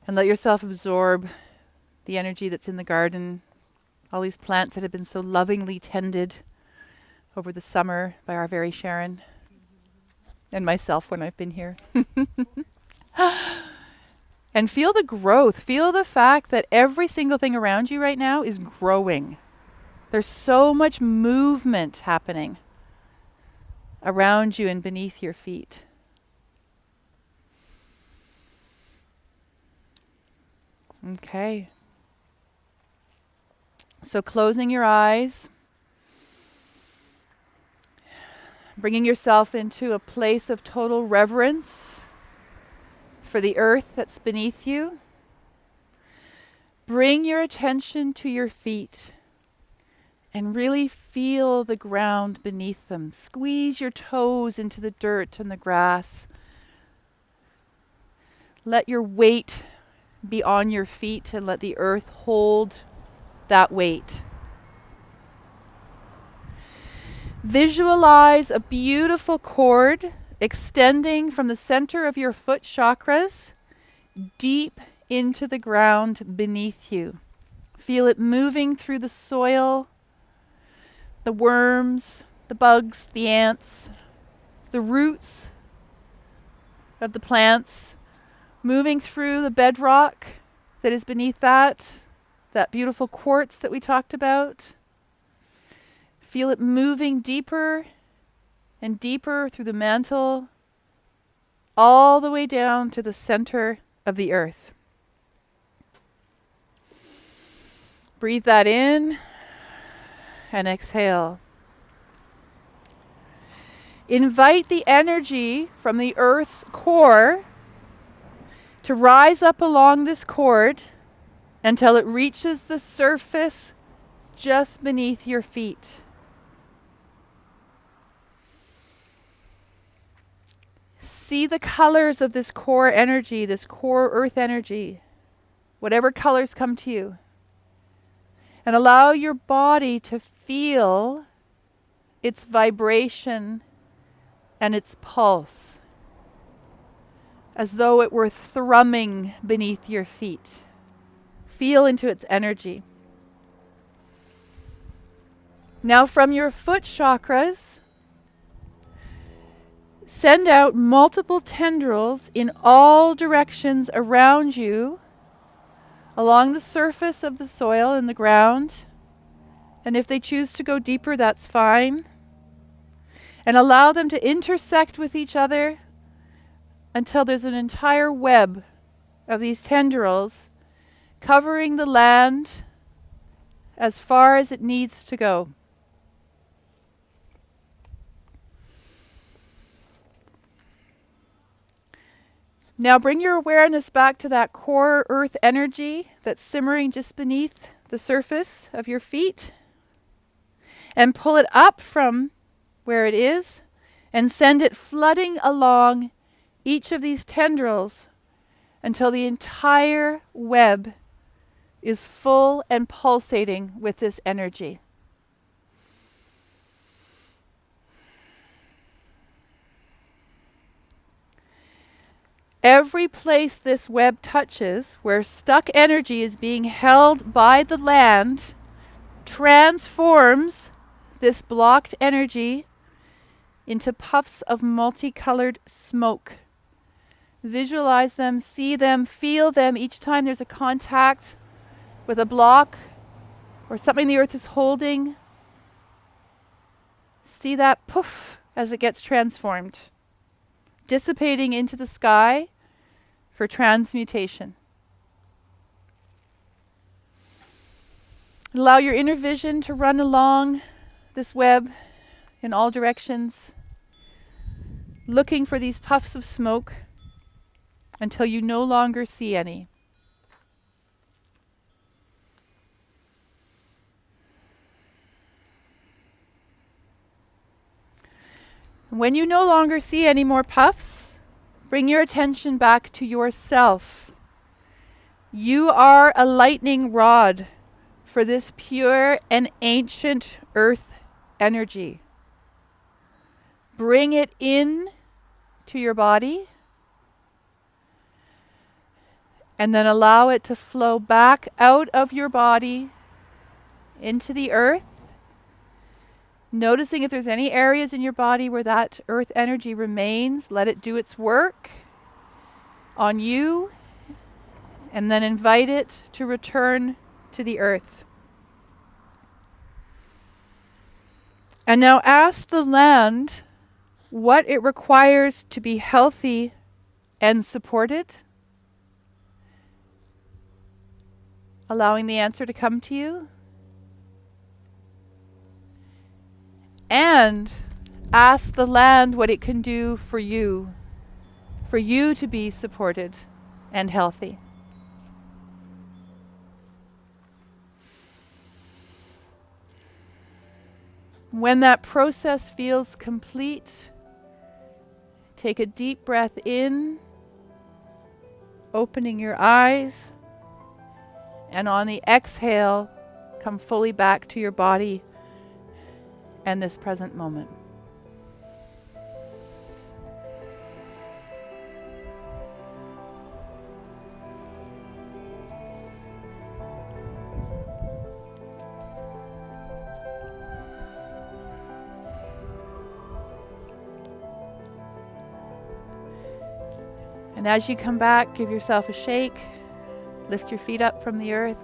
And let yourself absorb the energy that's in the garden, all these plants that have been so lovingly tended over the summer by our very Sharon and myself when I've been here. And feel the growth. Feel the fact that every single thing around you right now is growing. There's so much movement happening around you and beneath your feet. Okay. So closing your eyes, bringing yourself into a place of total reverence for the earth that's beneath you. Bring your attention to your feet and really feel the ground beneath them. Squeeze your toes into the dirt and the grass. Let your weight be on your feet and let the earth hold that weight. Visualize a beautiful cord extending from the center of your foot chakras deep into the ground beneath you. Feel it moving through the soil, the worms, the bugs, the ants, the roots of the plants, moving through the bedrock that is beneath that beautiful quartz that we talked about. Feel it moving deeper and deeper through the mantle, all the way down to the center of the earth. Breathe that in and exhale. Invite the energy from the earth's core to rise up along this cord until it reaches the surface just beneath your feet. See the colors of this core energy, this core earth energy, whatever colors come to you. And allow your body to feel its vibration and its pulse, as though it were thrumming beneath your feet. Feel into its energy. Now from your foot chakras, send out multiple tendrils in all directions around you, along the surface of the soil and the ground. And if they choose to go deeper, that's fine. And allow them to intersect with each other until there's an entire web of these tendrils covering the land as far as it needs to go. Now bring your awareness back to that core earth energy that's simmering just beneath the surface of your feet, and pull it up from where it is and send it flooding along each of these tendrils until the entire web is full and pulsating with this energy. Every place this web touches, where stuck energy is being held by the land, transforms this blocked energy into puffs of multicolored smoke. Visualize them, see them, feel them each time there's a contact with a block or something the earth is holding. See that poof as it gets transformed, dissipating into the sky for transmutation. Allow your inner vision to run along this web in all directions, looking for these puffs of smoke until you no longer see any. When you no longer see any more puffs, bring your attention back to yourself. You are a lightning rod for this pure and ancient earth energy. Bring it in to your body And then allow it to flow back out of your body into the earth. Noticing if there's any areas in your body where that earth energy remains, let it do its work on you, and then invite it to return to the earth. And now ask the land what it requires to be healthy and supported. Allowing the answer to come to you. And ask the land what it can do for you to be supported and healthy. When that process feels complete, take a deep breath in, opening your eyes, and on the exhale, come fully back to your body and this present moment. And as you come back, give yourself a shake. Lift your feet up from the earth.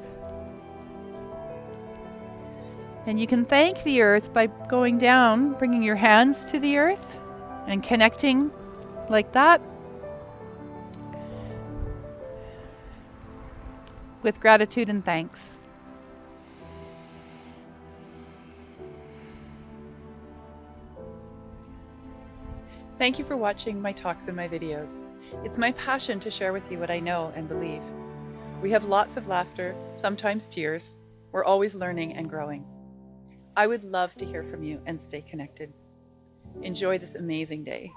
And you can thank the earth by going down, bringing your hands to the earth and connecting like that with gratitude and thanks. Thank you for watching my talks and my videos. It's my passion to share with you what I know and believe. We have lots of laughter, sometimes tears. We're always learning and growing. I would love to hear from you and stay connected. Enjoy this amazing day.